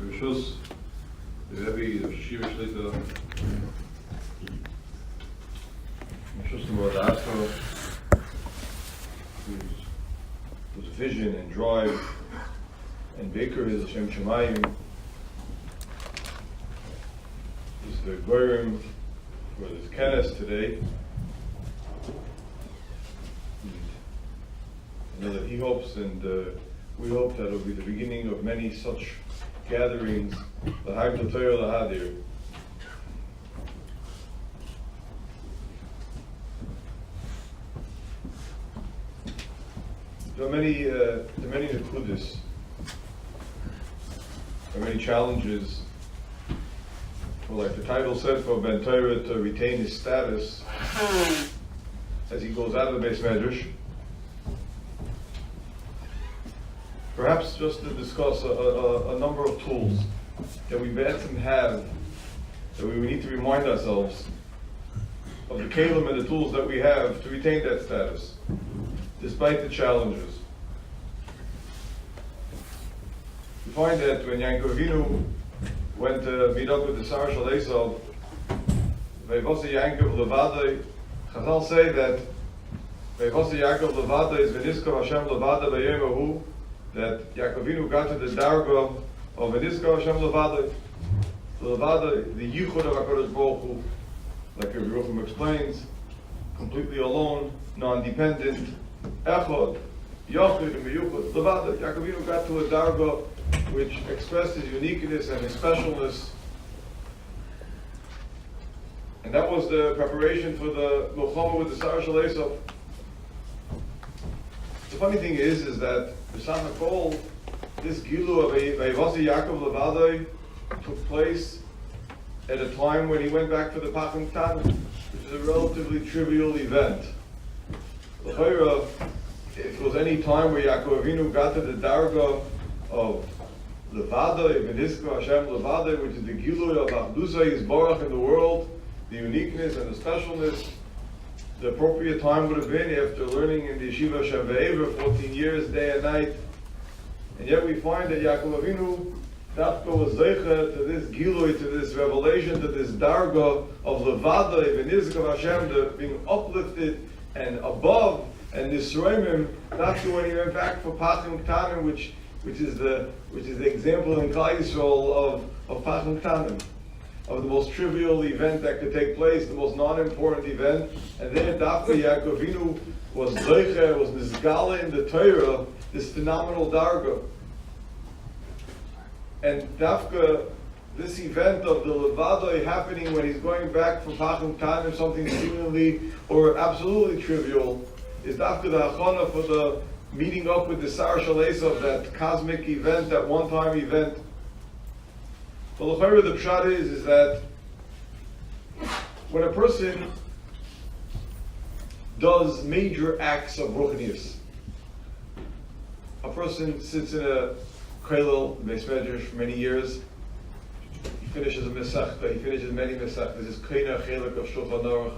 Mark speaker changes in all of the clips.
Speaker 1: Rishus, the Rebbe, the Shiur Shlita, Rishus Moadato, whose vision and drive and baker is Hashem Shemayim, is the Goyim for this Kenes today. I know that he hopes and we hope that it will be the beginning of many such gatherings, l'haim t'Torah l'hadir. There are many nekudas, there are many challenges. Well, like the title said, for Ben Torah to retain his status as he goes out of the Beis Medrash. Perhaps just to discuss a number of tools that we have, that we need to remind ourselves of the kelim and the tools that we have to retain that status, despite the challenges. We find that when Yaakov Avinu went to meet up with the Sar Shal Esav, Vayvasa Yaakov Levadai, Chazal say that Vayvasa Yaakov Levadai is V'niskav Hashem Levadai B'yom Ahu, that Yaakov Avinu got to the darga of V'niskav Hashem Levadai, the yichud of HaKadosh Baruch Hu, like Rav Yosef explains, completely alone, non-dependent, echad, yachid and miyuchad, Levadai. Yaakov Avinu got to a darga which expressed his uniqueness and his specialness. And that was the preparation for the Milchama with the Sar Shal Esav. The funny thing is that B'Sach HaKol, this Gilu of Vayvasa Yaakov Levadai took place at a time when he went back for the Pachim Ktanim, which is a relatively trivial event. L'chayra, if it was any time where Yaakov Avinu got to the darga of Levadai, V'niskav Hashem Levadai, which is the Gilui of Achdusah Yisborach in the world, the uniqueness and the specialness, the appropriate time would have been after learning in the Yeshiva Shem Ve'ever 14 years, day and night. And yet we find that Yaakov Avinu, Dafka was zeicha to this Gilui, to this revelation, to this darga of Levadai, V'niskav Hashem, the being uplifted and above, and Nisroimim, Dafka when he went back for Pachim Ktanim, which is the example in Klal Yisrael of Pachim Ktanim, of the most trivial event that could take place, the most non-important event. And then Dafka Yaakov Avinu was zeicha, was nizgala in the Torah, this phenomenal darga. And Dafka, this event of the Levadai happening when he's going back from Pachim Ktanim, something seemingly or absolutely trivial, is Dafka the hachana for the meeting up with the Sar Shal Esav, that cosmic event, that one-time event. Well, the pshat is that when a person does major acts of ruchnius, a person sits in a kollel, Beis Medrash, for many years, he finishes a mesachta, he finishes many mesachtas, his keina chelik of Shulchan Aruch,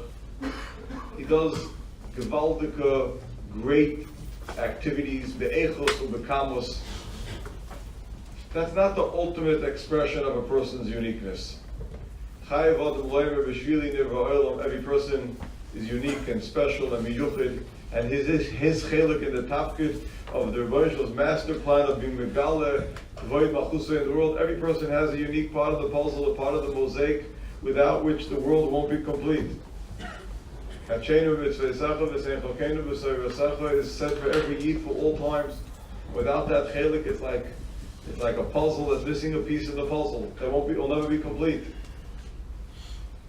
Speaker 1: he does gewaldige, great activities, be'echos or be'kamos. That's not the ultimate expression of a person's uniqueness. Every person is unique and special and miyuchid, and his chelik in the tafkid of the Rebbeinu Shalom's master plan of being megale, kavod malchusa in the world. Every person has a unique part of the puzzle, a part of the mosaic, without which the world won't be complete. Is said for every Yid for all times. Without that chelik, it's like a puzzle that's missing a piece in the puzzle. Will never be complete.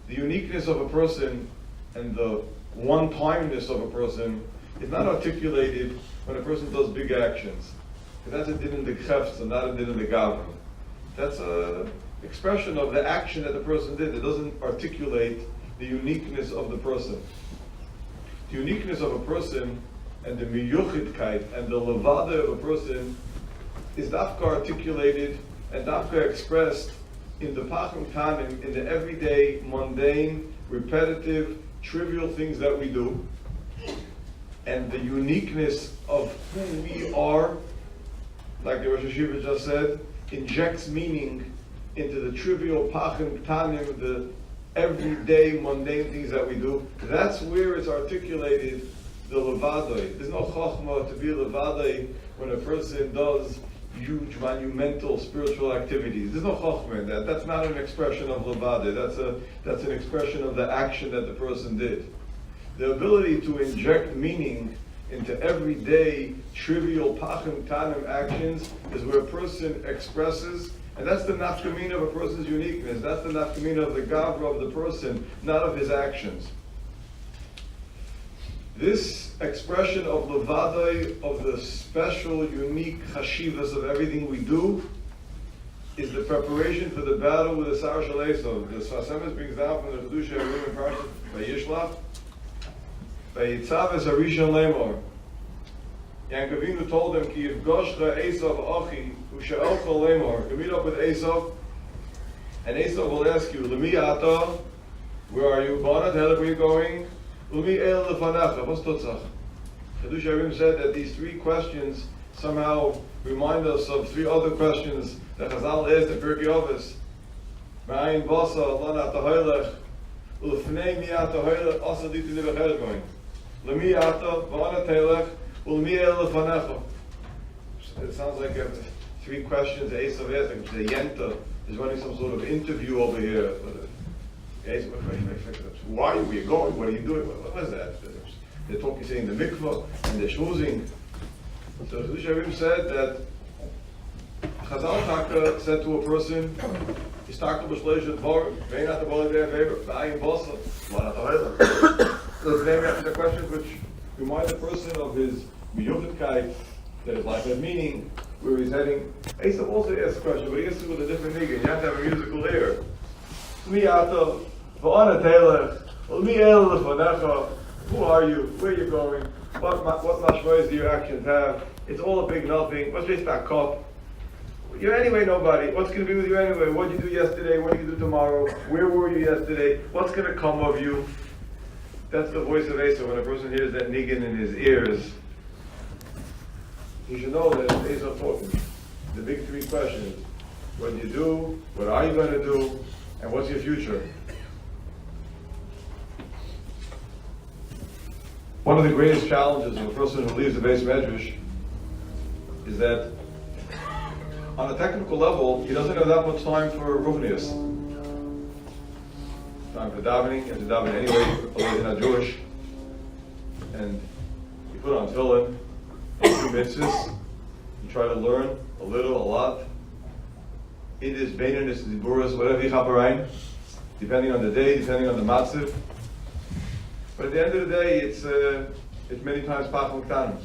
Speaker 1: The uniqueness of a person and the one-timeness of a person is not articulated when a person does big actions. That's a din in the chefs and not a din in the gavra. That's an expression of the action that the person did. It doesn't articulate the uniqueness of the person. The uniqueness of a person and the miyuchidkeit and the levada of a person is dafka articulated and dafka expressed in the Pachim Ktanim, in the everyday, mundane, repetitive, trivial things that we do. And the uniqueness of who we are, like the Rosh Hashiva just said, injects meaning into the trivial pachim tanim, the everyday mundane things that we do. That's where it's articulated the levadai. There's no chokhmah to be levadai when a person does huge, monumental spiritual activities. There's no chokhmah in that. That's not an expression of levadai. That's an expression of the action that the person did. The ability to inject meaning into everyday, trivial pachim tanim actions is where a person expresses, and that's the nafkamina of a person's uniqueness. That's the nafkamina of the gavra of the person, not of his actions. This expression of levadai, of the special, unique chashivas of everything we do, is the preparation for the battle with the Sar Shel Esav. The Sfas Emes brings down from the Chedusha Elohim Parshat Vayishlach, Vayitzav es Harishon Lemor. Yaakov Avinu told him, Ki yifgoshcha Esav achi, u'she'elcha lemor. You meet up with Esav, and Esav will ask you, Lemi ata, where are you? Bana, tell where you're going. Lemi el lefanecha, what's totzach? Chedusha Elohim said that these three questions somehow remind us of three other questions that Chazal asked in Pirkei Avos. Ma'ayin basa, lan ata hoylech, u'lefnei mi ata hoylech, asa diti nebecher going. Lemi ata, v'ana telech, u'lemi el lefanecha. It sounds like three questions Esav asked, like the Yenta is running some sort of interview over here. Why are we going? What are you doing? What is that? They're talking, saying the mikvah, and they're schmoozing. So Chedusha Elohim said that Chazal Taka said to a person, he's talking about Shleisha Dvar, Vein at the Bali Dei Favor, V'ayin Bosa, Lan at the Heiler. So today we answer the questions which remind the person of his miyuchetkeit, that his life had meaning, where he's heading. Esav also asked a question, but he answered with a different nigga. You have to have a musical ear. Mi'ata, V'ana Telech, Mi'el Lefanecha. Who are you? Where are you going? What mashmois do your actions have? It's all a big nothing. What's just that cup? You're anyway nobody. What's going to be with you anyway? What did you do yesterday? What do you do tomorrow? Where were you yesterday? What's going to come of you? That's the voice of Esav. When a person hears that niggin in his ears, he should know that it's Esav talking. The big three questions. What do you do? What are you going to do? And what's your future? One of the greatest challenges of a person who leaves the Beis Medrash is that on a technical level, he doesn't have that much time for ruchnius. Time for davening, you have to daven anyway, although you're not Jewish. And you put on tefillin, you do mitzvahs, you try to learn a little, a lot. It is beinus, diburas, whatever you chaperein, depending on the day, depending on the matziv. But at the end of the day, it's many times pachim ktanim.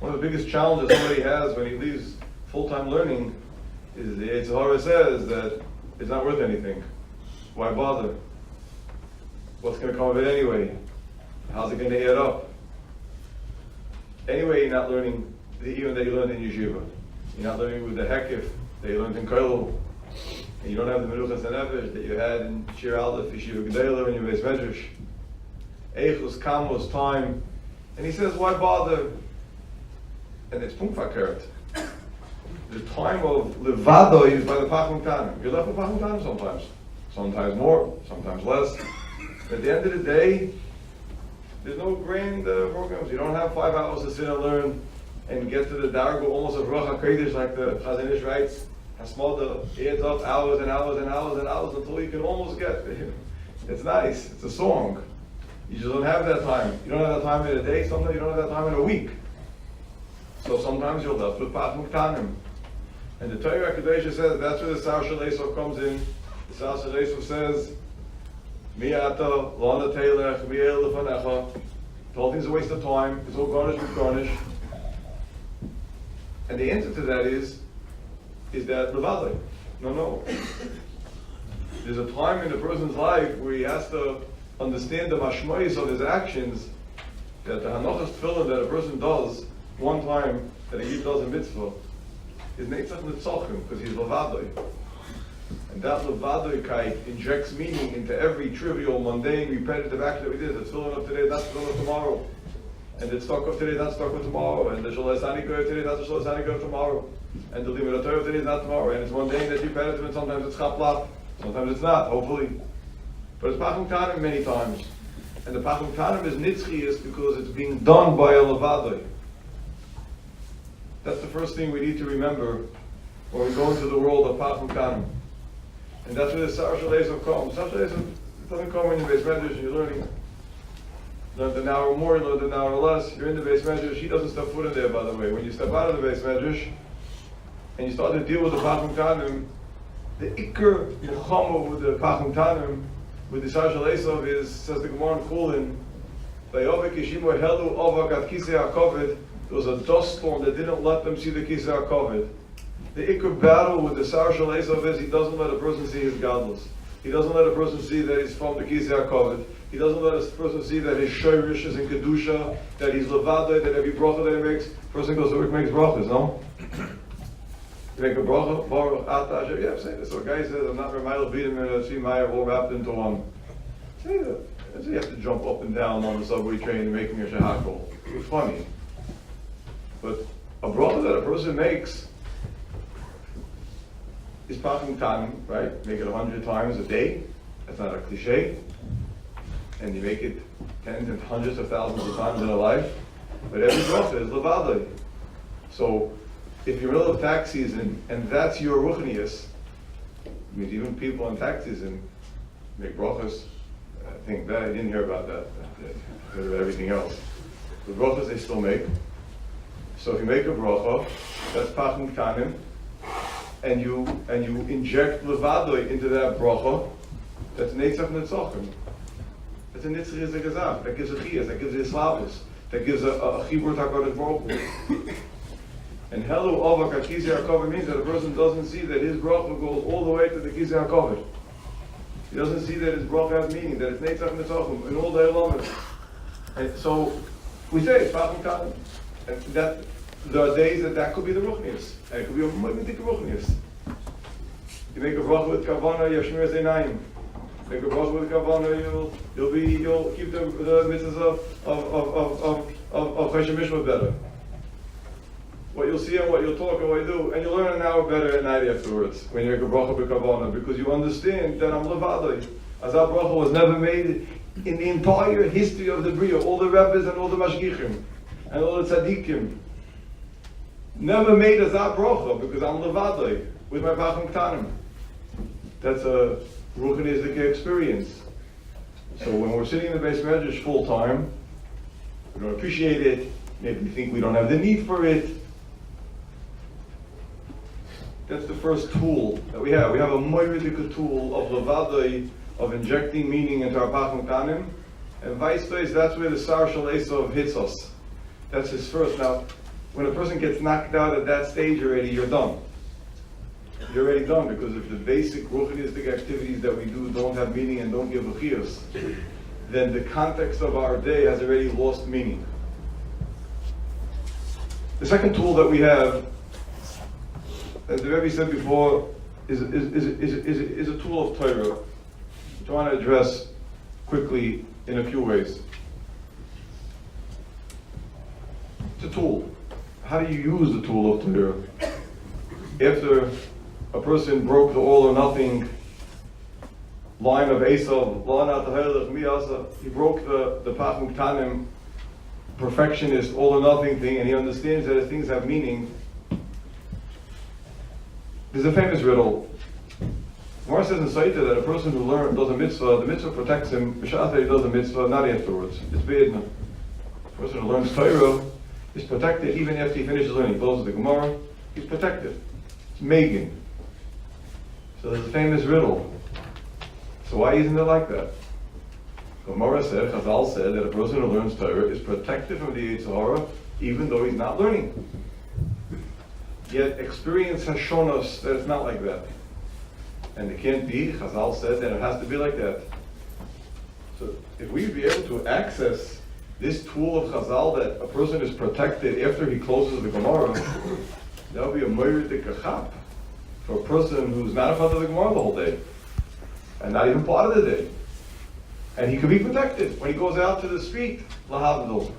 Speaker 1: One of the biggest challenges somebody has when he leaves full-time learning is the Yetzer Hara says that it's not worth anything. Why bother? What's going to come of it anyway? How's it going to add up? Anyway, you're not learning the even that you learned in yeshiva. You're not learning with the hekif that you learned in kollel. And you don't have the menuchas hanefesh that you had in Shiur Aleph, Yeshiva Gedolah, in your Beis Medrash. Eichus, Kamos, time. And he says, why bother? And it's punkfakert. The time of levado is by the pachim tanim. You're left with pachim tanim sometimes. Sometimes more, sometimes less. But at the end of the day, there's no grand programs. You don't have 5 hours to sit and learn and get to the dargo almost of Ruach HaKodesh like the Chazon Ish writes. Hasmoda adds up hours and hours and hours and hours until you can almost get there. It's nice. It's a song. You just don't have that time. You don't have that time in a day. Sometimes you don't have that time in a week. So sometimes you're left with pachim ktanim. And the Torah HaKadosh says that's where the Sar Shel Esav comes in. The Sar Shel Esav says, Mi ata lana telech mi el lefanecha. The whole thing's a waste of time. It's all garnish with garnish. And the answer to that is that levadai. No. There's a time in a person's life where he has to understand the mashmois of his actions, that the hanachas tefillin that a person does one time, that he does a mitzvah, is neitzach nitzachim, because he's levadai. And that levadai injects meaning into every trivial, mundane, repetitive action that we did. The tefillin of today, that's tefillin of tomorrow. And the stock of today is not stock of tomorrow, and the Shalai Sanika of today is not the Shalai Sanika of tomorrow, and the Limit of Torah of today is not tomorrow, and it's one day that you benefit, and sometimes it's Chaplat, sometimes it's not, hopefully. But it's Pachum Tanim many times. And the Pachum Tanim is Nitzchias because it's being done by a Levadai. That's the first thing we need to remember when we go into the world of Pachum Tanim. And that's where the Sar Shalezo comes. Sar Shalezo doesn't come when you're in the base medrash and you're learning. Learned an hour more, learned an hour less. You're in the base medrash. He doesn't step foot in there, by the way. When you step out of the base medrash and you start to deal with the Pachum Tanim, the Iker Nechama with the Pachum Tanim, with the Sar Shalezo is, says the Gemara in Chulin, Vayovek Yeshimo Helu Ovak At Kisei HaKoved. There was a dust storm that didn't let them see the Kisei HaKoved. The Iker battle with the Sar Shalezo is he doesn't let a person see his godless. He doesn't let a person see that he's from the Kisei HaKoved. He doesn't let a person see that his shayrish is in Kedusha, that he's levada, that every bracha that he makes, person goes to work makes brachas, no? You make a bracha, baruch atah Hashem. Yeah, I'm saying this. So a guy says, I'm not Ramayla B'dim and see Maya all wrapped into one. Say that. So you have to jump up and down on the subway train and making a shahakol. It's funny. But a bracha that a person makes is Pachum Tanim, right? Make it 100 times a day. That's not a cliche. And you make it tens and hundreds of thousands of times in a life. But every bracha is levadai. So if you're in the middle of tax season and that's your ruchnius, I mean even people in tax season make brachas. I think that I didn't hear about that. I heard about everything else. The brachas they still make. So if you make a bracha, that's Pachum Tanim, and you inject levadoi into that bracha, that's Neitzach Netzachim. That's a Nitzchi is a Gezach. That gives a Chiyas, that gives a Slavus, that gives a Chibur Takadosh Baruch Hu. And Helu Avak HaKisei HaKoved means that a person doesn't see that his bracha goes all the way to the Kisei HaKoved. He doesn't see that his bracha has meaning, that it's Neitzach Netzachim, and all the elements. And so we say it's Pachum Tanim. And that there are days that could be the Ruchnius, and it could be a Moemedik Ruchnius. You make a bracha with Kavanah, you have Shmiras Einayim. Make a bracha with Kavanah, you'll keep the mitzvahs of Chesed Mishpat better. What you'll see and what you'll talk and what you do, and you'll learn an hour better at night afterwards when you make a bracha with Kavanah, because you understand that I'm levadai. As our bracha was never made in the entire history of the Bria, all the rabbis and all the mashgichim and all the tzaddikim never made as our bracha because I'm levadai with my Pachum Tanim. That's a ruchnistic experience. So when we're sitting in the base medrash full time, we don't appreciate it. Maybe we think we don't have the need for it. That's the first tool that we have. We have a moiridik tool of levadai, of injecting meaning into our Pachum Tanim, and vice versa. That's where the Sar Shalezo hits us. That's his first. Now, when a person gets knocked out at that stage already, you're done. You're already done, because if the basic ruchnistic activities that we do don't have meaning and don't give v'chiyos, then the context of our day has already lost meaning. The second tool that we have, as the Rebbe said before, is a tool of Torah, which I want to address quickly in a few ways. It's a tool. How do you use the tool of Torah? After a person broke the all or nothing line of Esav, he broke the Pachum Tanim perfectionist all or nothing thing, and he understands that as things have meaning. There's a famous riddle. Gemara says in Saita that a person who does a mitzvah, the mitzvah protects him. B'sha'at he does a mitzvah, not afterwards. It's be'edna. A person who learns Torah is protected even after he finishes learning. He closes the Gemara, he's protected. It's Megan. So there's a famous riddle. So why isn't it like that? Gemara said, Chazal said that a person who learns Torah is protected from the Yetzer Hara even though he's not learning. Yet experience has shown us that it's not like that. And it can't be. Chazal said that it has to be like that. So if we'd be able to access this tool of Chazal that a person is protected after he closes the Gemara, that would be a moiridik achap for a person who's not in front of the Gemara the whole day, and not even part of the day. And he could be protected when he goes out to the street, lahavdil.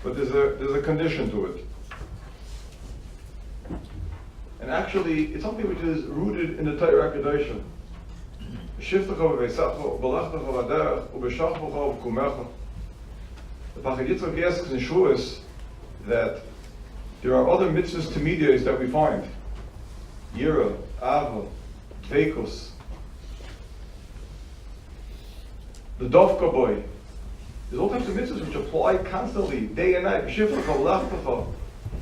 Speaker 1: but there's a condition to it. And actually, it's something which is rooted in the Torah HaKadoshim. The Pesach Yitzchak asks in Shiur that there are other mitzvahs intermediaries that we find. Yira, Ava, Veikus, the Dovka boy. There's all types of mitzvahs which apply constantly, day and night.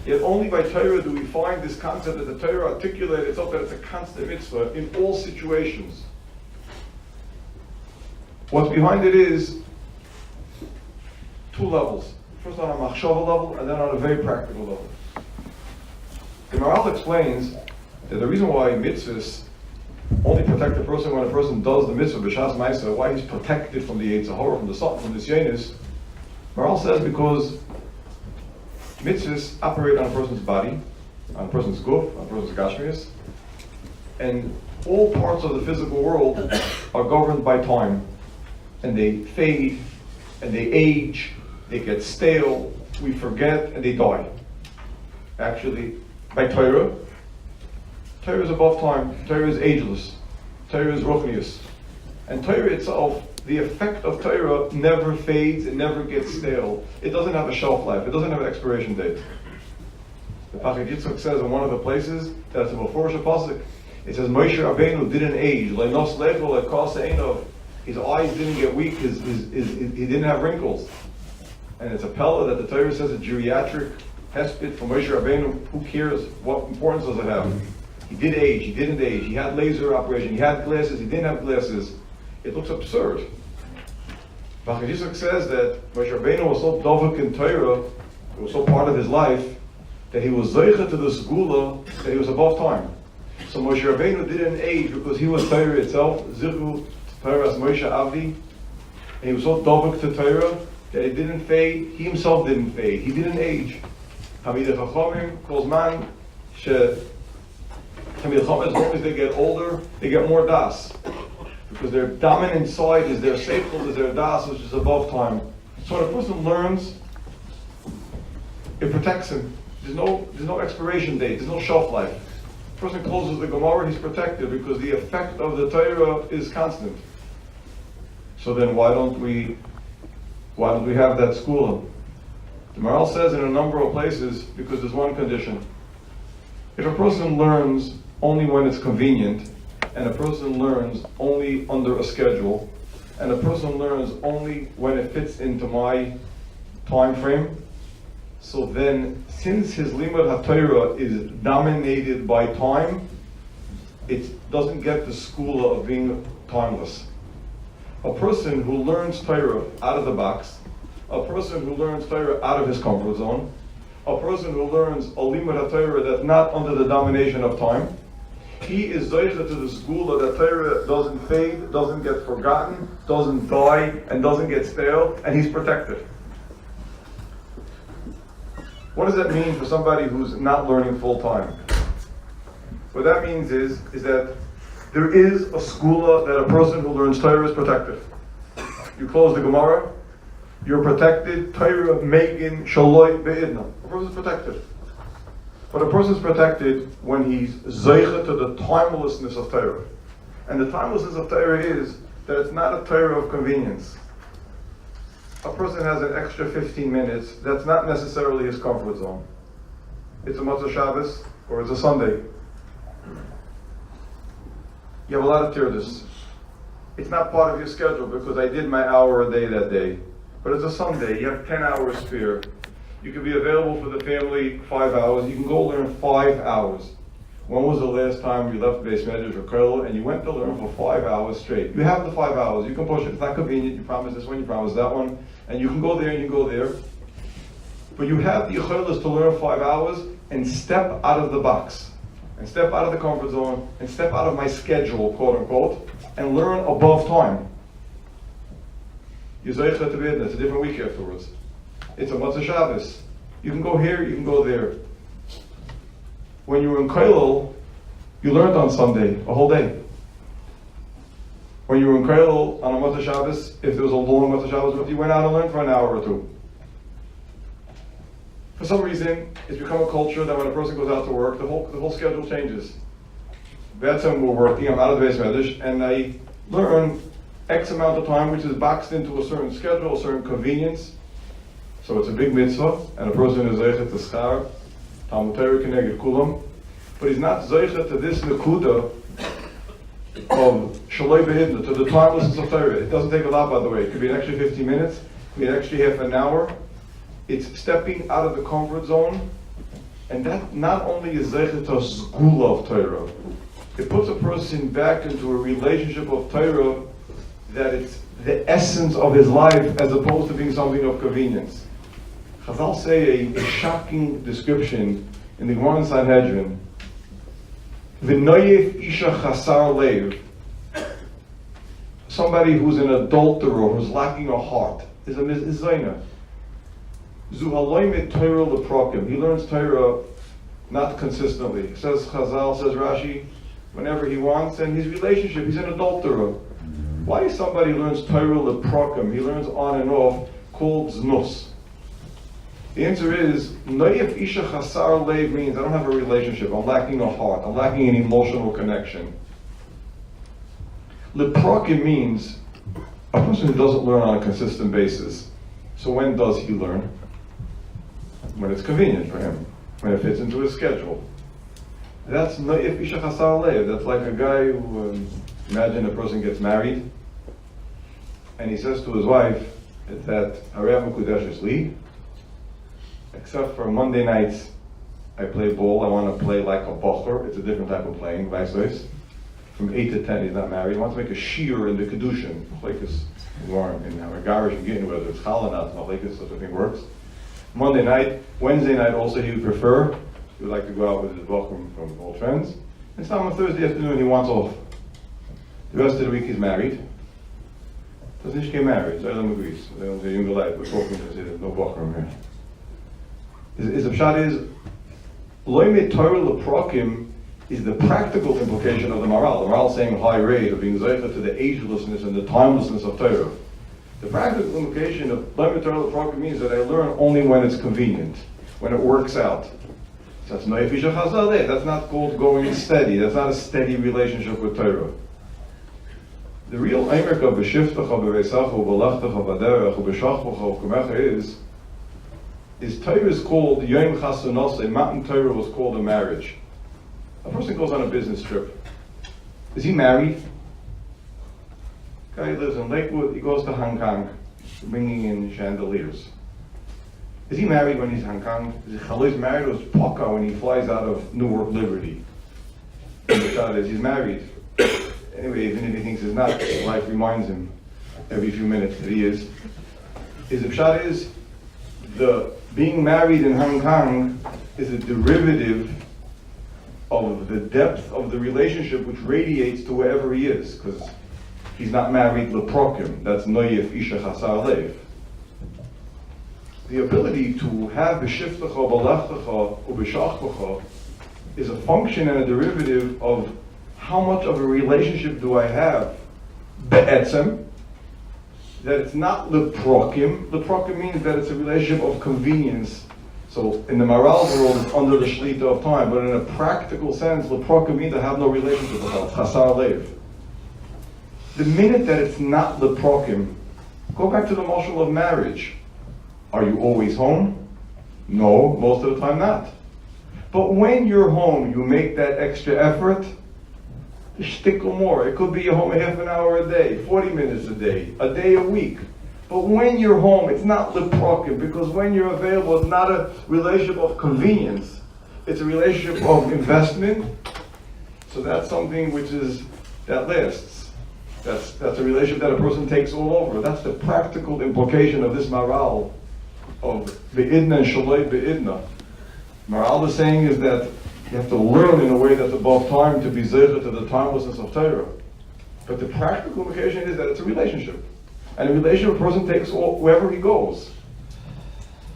Speaker 1: Yet only by Torah do we find this concept that the Torah articulates itself that it's a constant mitzvah in all situations. What's behind it is two levels. First on a machshava level and then on a very practical level. The Maharal explains that the reason why mitzvahs only protect a person when a person does the mitzvah, b'shas ma'aseh, why he's protected from the Yetzer Hara, from the Satan, from the Syenis, Maharal says because mitzvahs operate on a person's body, on a person's guf, on a person's gashmias, and all parts of the physical world are governed by time, and they fade, and they age, they get stale, we forget, and they die. Actually, by Torah is above time, Torah is ageless, Torah is ruchnius, and Torah itself, the effect of Torah never fades, it never gets stale. It doesn't have a shelf life, it doesn't have an expiration date. The Pesach Yitzchak says in one of the places, that's a Mefurish pasuk, it says, Moshe Rabbeinu didn't age, Leinos Lechel Lekos Einov. His eyes didn't get weak, he didn't have wrinkles. And it's a pella that the Torah says a geriatric hespit for Moshe Rabbeinu, who cares? What importance does it have? He did age, he didn't age, he had laser operation, he had glasses, he didn't have glasses. It looks absurd. Rav Yosef says that Moshe Rabbeinu was so dovek in Torah, it was so part of his life, that he was zeicha to the segula, that he was above time. So Moshe Rabbeinu didn't age because he was Torah itself, zichu Torah as Moshe Avdi, and he was so dovek to Torah that it didn't fade, he himself didn't fade, he didn't age. Hamidei Chachamim calls man, Hamidei Chachamim, as long as they get older, they get more das. Because their dominant side is their seichel, is their das, which is above time. So when a person learns, it protects him. There's no expiration date, there's no shelf life. A person closes the Gemara, he's protected because the effect of the Torah is constant. So then why don't we have that school? The Maharal says in a number of places, because there's one condition. If a person learns only when it's convenient, and a person learns only under a schedule, and a person learns only when it fits into my time frame, so then, since his limud HaTorah is dominated by time, it doesn't get the school of being timeless. A person who learns Torah out of the box, a person who learns Torah out of his comfort zone, a person who learns a limud HaTorah that's not under the domination of time, he is zeicha to the school that Torah doesn't fade, doesn't get forgotten, doesn't die, and doesn't get stale, and he's protected. What does that mean for somebody who's not learning full time? What that means is that there is a skula that a person who learns Torah is protected. You close the Gemara, you're protected, Torah megin shaloi be'idna. A person's protected. But a person's protected when he's zeicha to the timelessness of Torah. And the timelessness of Torah is that it's not a Torah of convenience. A person has an extra 15 minutes, that's not necessarily his comfort zone. It's a Motzei Shabbos, or it's a Sunday. You have a lot of tirdas. It's not part of your schedule because I did my hour a day that day. But it's a Sunday, you have 10 hours spare. You can be available for the family 5 hours. You can go learn 5 hours. When was the last time you left Beis Medrash or Kollel and you went to learn for 5 hours straight? You have the 5 hours. You can push it. It's not convenient. You promise this one, you promise that one. And you can go there and you go there. But you have the yichulus to learn 5 hours and step out of the box. And step out of the comfort zone. And step out of my schedule, quote unquote. And learn above time. It's a different week afterwards. It's a Motzei Shabbos. You can go here, you can go there. When you were in Kollel, you learned on Sunday, a whole day. When you were in Kollel on a Motzei Shabbos, if there was a long Motzei Shabbos, you went out and learned for an hour or two. For some reason, it's become a culture that when a person goes out to work, the whole schedule changes. That's when we're working, I'm out of the base medrash, and I learn X amount of time, which is boxed into a certain schedule, a certain convenience. So it's a big mitzvah, and a person is zeichet to schar, Talmud Torah keneged kulam, but he's not zeichet to this nekuda of shaloi be'idna, to the timelessness of Torah. It doesn't take a lot, by the way. It could be an extra 15 minutes, it could be an extra half an hour. It's stepping out of the comfort zone, and that not only is zeichet to sgula of Torah, it puts a person back into a relationship of Torah that it's the essence of his life as opposed to being something of convenience. Chazal say a shocking description in the Gemara in Sanhedrin. V'noyef isha chasar leiv. Somebody who's an adulterer, who's lacking a heart, is a zayna. Zu haloy mit Torah leprokim. He learns Torah not consistently. Says Chazal, says Rashi, whenever he wants, and his relationship, he's an adulterer. Why is somebody learns Torah leprokim? He learns on and off, called znus. The answer is, noyef isha chasar leiv means I don't have a relationship, I'm lacking a heart, I'm lacking an emotional connection. Leprokim means a person who doesn't learn on a consistent basis. So when does he learn? When it's convenient for him, when it fits into his schedule. That's noyef isha chasar leiv. That's like a guy who, imagine a person gets married, and he says to his wife that Harav Mekudesh is li, except for Monday nights, I play ball. I want to play like a bocher. It's a different type of playing, vice versa. From 8 to 10, he's not married. He wants to make a shiur in the kedushin. Like it's warm in our garage and getting whether it's chal or not, like this such a thing works. Monday night, Wednesday night also he would prefer. He would like to go out with his bocher from old friends. And some on Thursday afternoon he wants off. The rest of the week he's married. Doesn't he get married? So everyone agrees. They don't say younger life. We're talking to say there's no bocher here. His pshat is loy mit Torah leprokim is the practical implication of the Maral. The Maral is saying high rate of being zeichet to the agelessness and the timelessness of Torah. The practical implication of loy mit Torah leprokim means that I learn only when it's convenient, when it works out. So that's noyef isha chazal leiv. That's not called going steady. That's not a steady relationship with Torah. The real eimik of b'shiftecha b'reisacha u'b'lachtecha b'derech u'b'shachbocha u'kumecha is Torah is called Yom Chasanos, a mountain Torah was called a marriage. A person goes on a business trip. Is he married? Guy lives in Lakewood, he goes to Hong Kong, bringing in chandeliers. Is he married when he's in Hong Kong? Is he married or is Paka when he flies out of Newark Liberty? And the shot is, he's married. Anyway, even if he thinks he's not, life reminds him every few minutes that he is. His pshat is, the being married in Hong Kong is a derivative of the depth of the relationship which radiates to wherever he is, because he's not married leprokim. That's noyef isha chasar leiv. The ability to have b'shiftecha, b'lachtecha, u'b'shachbocha is a function and a derivative of how much of a relationship do I have be'etzem, that it's not leprokim. Leprokim means that it's a relationship of convenience. So in the Maral's world, it's under the shlita of time, but in a practical sense, leprokim means I have no relationship with it, chasar leiv. The minute that it's not leprokim, go back to the mashal of marriage. Are you always home? No, most of the time not. But when you're home, you make that extra effort, a shtickle more. It could be you're home a half an hour a day, 40 minutes a day a week. But when you're home, it's not leprokim, because when you're available, it's not a relationship of convenience. It's a relationship of investment. So that's something that lasts. That's a relationship that a person takes all over. That's the practical implication of this maral of be'idna and shaloi be'idna. Maral is saying is that you have to learn in a way that's above time to be zeichet to the timelessness of Torah. But the practical implication is that it's a relationship. And a relationship a person takes wherever he goes.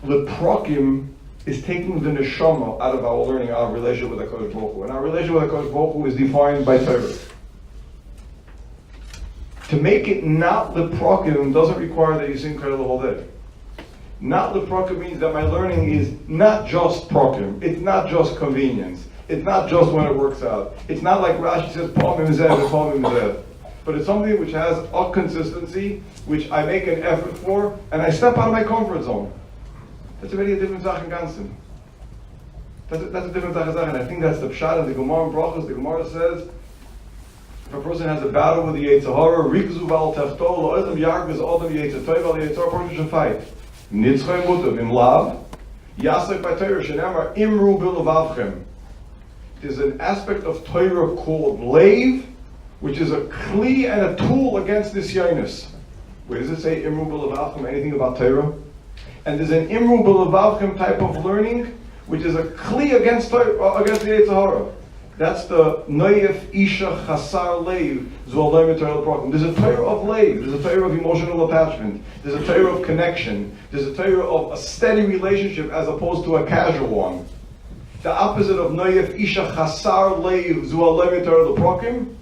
Speaker 1: Leprokim is taking the neshama out of our learning, our relationship with HaKadosh Baruch Hu. And our relationship with HaKadosh Baruch Hu is defined by Torah. To make it not leprokim doesn't require that you sing Koil the whole day. Not leprokim means that my learning is not just prokim. It's not just convenience. It's not just when it works out. It's not like Rashi says, pomim zeh, pomim zeh. But it's something which has a consistency, which I make an effort for, and I step out of my comfort zone. That's already a different Zach in Gansen. That's a different Zach, and I think that's the Pshat of the Gemara in Brachos. The Gemara says, if a person has a battle with the Yetzer Hara, Rikzu val techto, lo'edem yargez odem Yetzer Tov, val Yetzer Hara, a person should fight. Nitzchay mutav im lav, yasek by Torah, shenemar imru bilavavchem. There's an aspect of Torah called lave, which is a kli and a tool against this yainus. Where does it say imru bilavavchem, anything about Torah? And there's an imru bilavavchem type of learning, which is a kli against the Yetzer Hara. That's the noyef isha chasar leiv zualem Torah program. There's a Torah of leiv. There's a Torah of emotional attachment. There's a Torah of connection. There's a Torah of a steady relationship as opposed to a casual one. The opposite of noyef isha chasar leiv zualem Torah program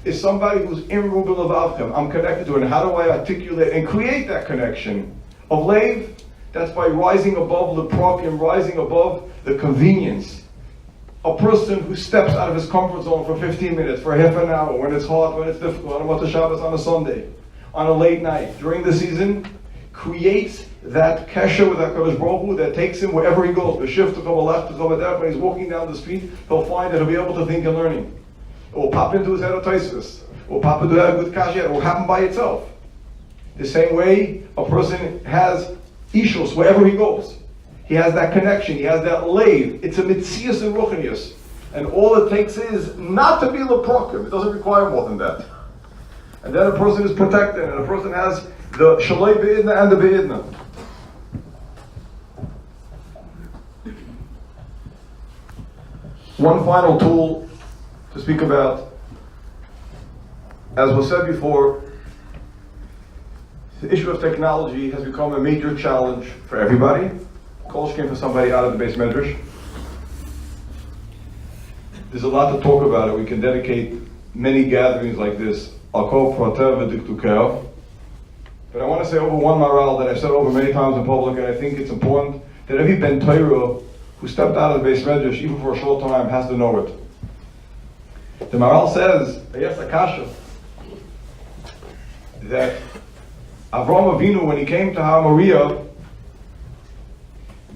Speaker 1: is somebody who's imru b'levavchem. I'm connected to it. And how do I articulate and create that connection of leiv? That's by rising above the program, rising above the convenience. A person who steps out of his comfort zone for 15 minutes, for half an hour, when it's hot, when it's difficult, on a Motzei Shabbos, on a Sunday, on a late night, during the season, creates that kesher with HaKadosh Baruch Hu that takes him wherever he goes. The shift to come left, to come left. When he's walking down the street, he'll find that he'll be able to think and learning. It will pop into his head a Tosfos. It will pop into a good kasha. It will happen by itself. The same way a person has ishus wherever he goes. He has that connection, he has that lave. It's a mitzias and ruchnius. And all it takes is not to be leprokim. It doesn't require more than that. And then a person is protected, and a person has the shalei be'idna and the be'idna. One final tool to speak about. As was said before, the issue of technology has become a major challenge for everybody. Kolsh came for somebody out of the base medrash. There's a lot to talk about it. We can dedicate many gatherings like this. But I want to say over one maral that I've said over many times in public, and I think it's important that every Ben Torah who stepped out of the base medrash, even for a short time, has to know it. The maral says, yes, Akasha, that Avram Avinu, when he came to Har Moriah,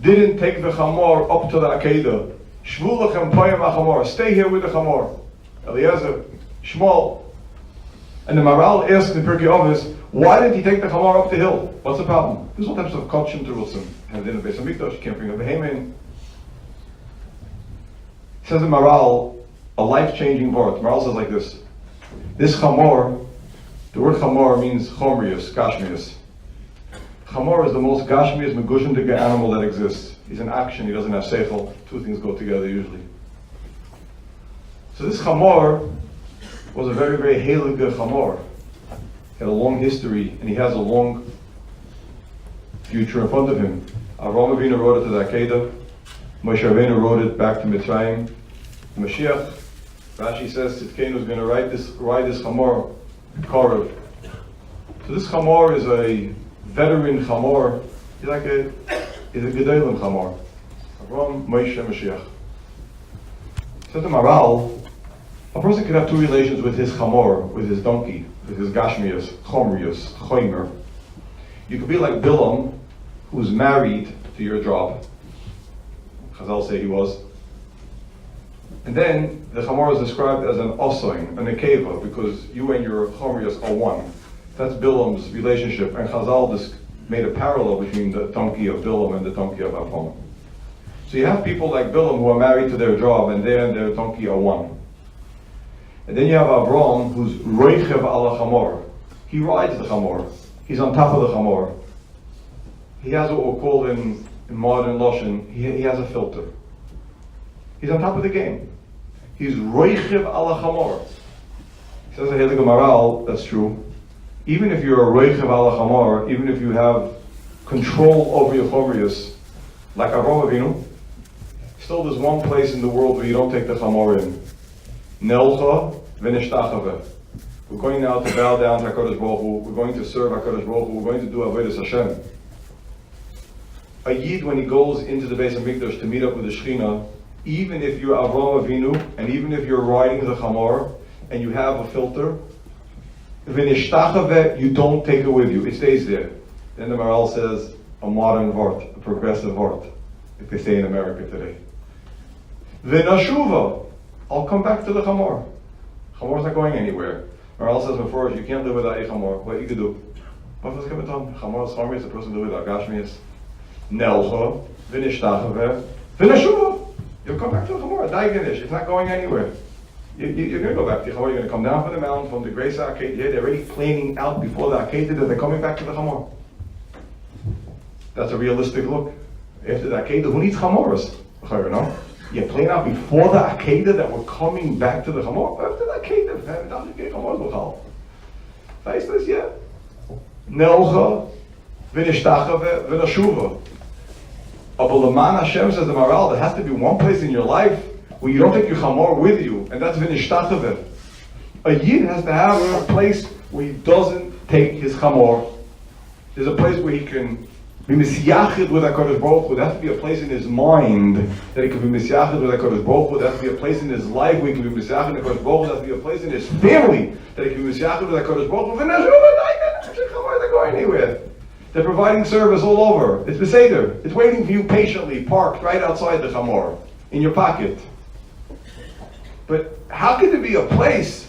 Speaker 1: didn't take the chamor up to the Akedah. Shvu lechem poyim ha-chamor. Stay here with the chamor. Eliezer, Shmuel. And the Maral asked in Pirkei Avos, why didn't he take the chamor up the hill? What's the problem? There's all types of kotshim to Rusim. And in the Beis HaMikdash, you can't bring a behemoth. Says the Maral, a life-changing word. Maral says like this. This chamor, the word chamor means chomrius, gashmius. Chamor is the most gashmius, megushendige animal that exists. He's in action, he doesn't have seichel. Two things go together usually. So this chamor was a very, very heilige chamor. He had a long history, and he has a long future in front of him. Avraham Avinu wrote it to the Akedah. Moshe Rabbeinu wrote it back to Mitzrayim. Mashiach, Rashi says, Tzidkenu is going to ride this chamor, Korav. So this chamor is a veteran chamor. He's a gedolim chamor. Avram, Moshe, Mashiach. Said the Maral, a person could have two relations with his chamor, with his donkey, with his gashmius, chomrius, choimer. You could be like Bilam, who's married to your job. Chazal say he was. And then the chamor is described as an osoin, an nekeva, because you and your chomrius are one. That's Bilam's relationship, and Chazal just made a parallel between the donkey of Bilam and the donkey of Avram. So you have people like Bilam who are married to their job, and they and their donkey are one. And then you have Avram, who's roichev ala chamor. He rides the chamor. He's on top of the chamor. He has what we'll call in modern Lashon, he has a filter. He's on top of the game. He's roichev ala chamor. Says the Heilige Maral, that's true. Even if you're a roichev ala chamor, even if you have control over your chomrius, like Avraham Avinu, still there's one place in the world where you don't take the chamor in. Nelcha v'nishtachave. We're going now to bow down to HaKadosh Baruch Hu. We're going to serve HaKadosh Baruch Hu. We're going to do Avodas Hashem. A Yid, when he goes into the Beis HaMikdash to meet up with the Shechina, even if you're Avraham Avinu, and even if you're riding the Chamor, and you have a filter, V'nishtachave, you don't take it with you. It stays there. Then the Maral says, a modern vort, a progressive vort, if they say in America today. V'nashuva, I'll come back to the Chamor. Chamor's not going anywhere. Maral says before, you can't live without a Chamor. What you can do? What was going on? Chamor is Chamor, it's a person to live without Gashmias. Nelcha, V'nishtachave, V'nashuva. You'll come back to the Chamor, Daigenish. It's not going anywhere. You're going to go back to the Chamor. You're going to come down from the mountain, from the Grace Arcade. They're already planning out before the Arcade that they're coming back to the Chamor. That's a realistic look. After the Arcade, who needs Chamoras? No? You plan out before the Arcade that we're coming back to the Chamor. After the Arcade, Face this, yeah. Nelcha, V'nishtachave, V'nashuva. But L'man Hashem, says the Maral, there has to be one place in your life where you don't take your Chamor with you, and that's V'nishtachave. A Yid has to have a place where he doesn't take his Chamor. There's a place where he can be misyachid with HaKadosh Baruch Hu. There has to be a place in his mind that he can be misyachid with HaKadosh Baruch Hu. There has to be a place in his life where he can be misyachid with HaKadosh Baruch Hu. There has to be a place in his family that he can be misyachid with HaKadosh Baruch Hu. They're not going anywhere. They're providing service all over. It's Beseder. It's waiting for you patiently, parked right outside the Chamor, in your pocket. But how could there be a place,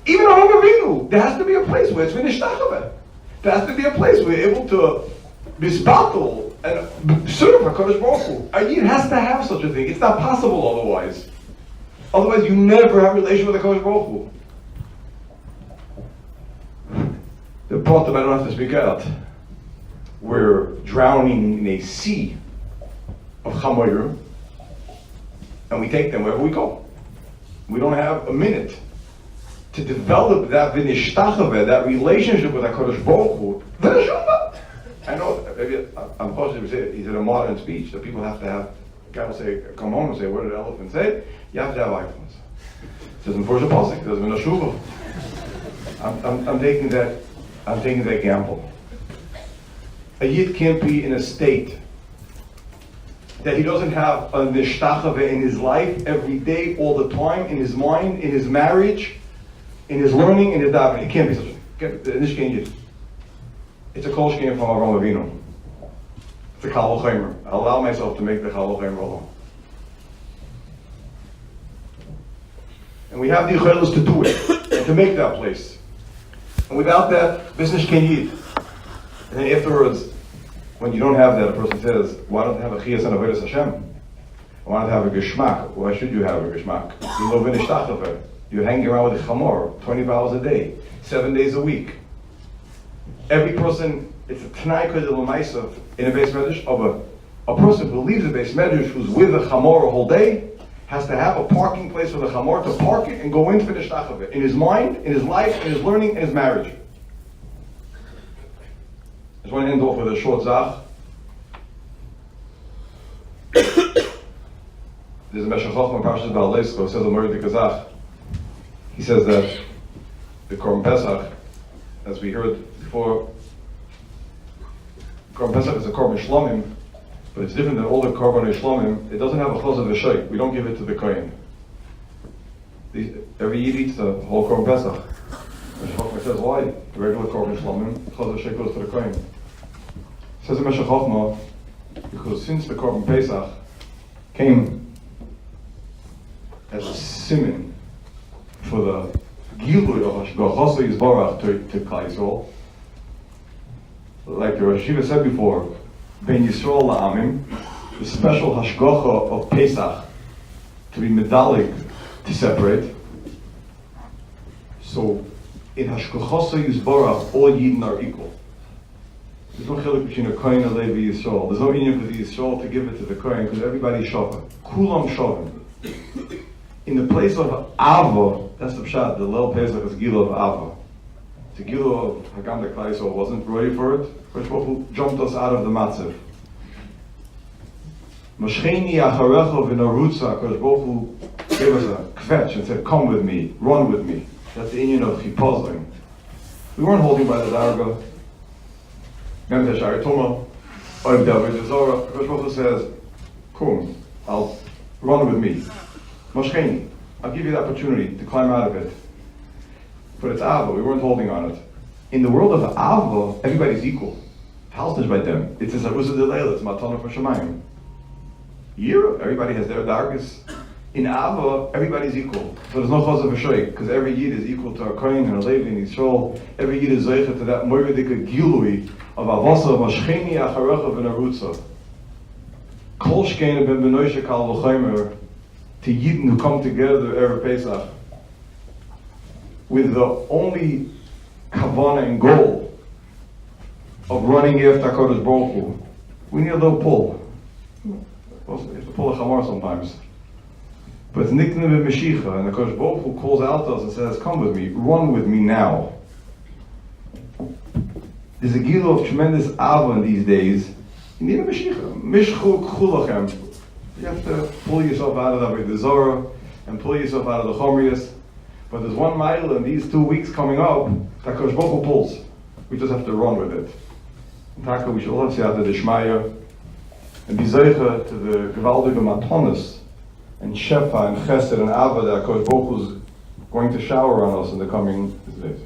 Speaker 1: even on Avinu, there has to be a place where it's V'nishtachave. There has to be a place where you're able to bisbattle and serve HaKadosh Baruch Hu. A Yid has to have such a thing. It's not possible otherwise. Otherwise you never have a relation with HaKadosh Baruch Hu. The part that I don't have to speak out. We're drowning in a sea of Chamorim, and we take them wherever we go. We don't have a minute to develop that V'nishtachave, that relationship with HaKadosh Baruch Hu. I know, maybe I'm supposed to say, he's in a modern speech that people have to have, a guy will say, come home and say, what did the elephant say? You have to have iPhones. It says in Persia Pasuk, it says in Ashuvah. I'm taking that gamble. A Yid can't be in a state that he doesn't have a nishtachave in his life every day, all the time, in his mind, in his marriage, in his learning, in his davening. It can't be such a thing. It's a kol shkein from Avraham Avinu. It's a Kal V'chomer. I allow myself to make the Kal V'chomer alone. And we have the yichelos to do it, and to make that place. And without that, business can eat. And then afterwards, when you don't have that, a person says, why don't you have a chiyas and avodas Hashem? Why don't you have a geshmak? Why should you have a geshmak? You know v'nishtachave. You hang around with a chamor 20 hours a day, 7 days a week. Every person, it's a t'nai kodel l'maisa in a Beis Medrash of a person who leaves a Beis Medrash who's with a chamor a whole day, has to have a parking place for the chamor to park it and go in for the shtachave. In his mind, in his life, in his learning, in his marriage. I just want to end off with a short zach. There's a Meshech Chochmah Parshas Ba'aleischo who says a Murdik Kazach. He says that the Korban Pesach, as we heard before, Korban Pesach is a Korban Shlomim, but it's different than all the Korban Shlomim. It doesn't have a chos of v'shoy. We don't give it to the Kohen. Every Yid eats the whole Korban Pesach. Meshech Chochmah says, why? The regular Korban Shlomim, chos of v'shoy goes to the Kohen. Says the Meshech Chochmah, because since the Korban Pesach came as a siman for the Gilui of Hashgacha Yisborach to Klal Yisrael, like the Rosh Hashiva said before, Ben Yisrael La'amim, the special Hashgacha of Pesach, to be medalik, to separate. So, in Hashgacha Yisborach, all Yidden are equal. There's no chiluk between a Kohen and Levi Yisrael. There's no union for the Yisrael to give it to the Kohen, because everybody's shavim. Kulam shavim. In the place of Ava, that's the pshat, the Lel Pesach is Gila of Ava. The Gila of Hagam the Klal Yisrael wasn't ready for it. Kodesh Baruch Hu jumped us out of the matzav. Mashcheni acharecha v'narutza, Kodesh Baruch Hu gave us a kvetch and said, come with me, run with me. That's the union of chipazlim. We weren't holding by the darga. Gam Teshari Tuma. Oiv David, the Zohar, Rosh Baruch Hu says, come, I'll run with me. Moshcheni, I'll give you the opportunity to climb out of it. But it's Ava, we weren't holding on it. In the world of Ava, everybody's equal. Halsnish by them. It's a Uza de Leila, it's Matana for Shemayim. Year, everybody has their dargis. In Ava, everybody's equal. So there's no cause of a shoik, because every Yid is equal to a Kohen and a Levi and Yisrael. Every Yid is zeicha to that moiridika gilui of Avasa, Moshcheni, Acharecha, V'Narutza. Kol Shkeina ben Benoisha Kal L'Chaimer, to Yidden who come together Erev Pesach, with the only kavanah and goal of running after HaKadosh Baruch Hu. We need a little pull. You have to pull a chamar sometimes. But it's nikne b'meshicha, and the HaKadosh Baruch Hu calls out to us and says, come with me, run with me now. There's a gilu of tremendous ava in these days. You need a meshicha. Mishchu k'chulachem. You have to pull yourself out of the Zohar and pull yourself out of the Chomrius. But there's one mile in these 2 weeks coming up that HaKadosh Baruch Hu pulls. We just have to run with it. In Taka, we should all have siyata d'shmaya and be zeicha to the gewaldige matonis and shefa and chesed and ava that HaKadosh Baruch Hu is going to shower on us in the coming days.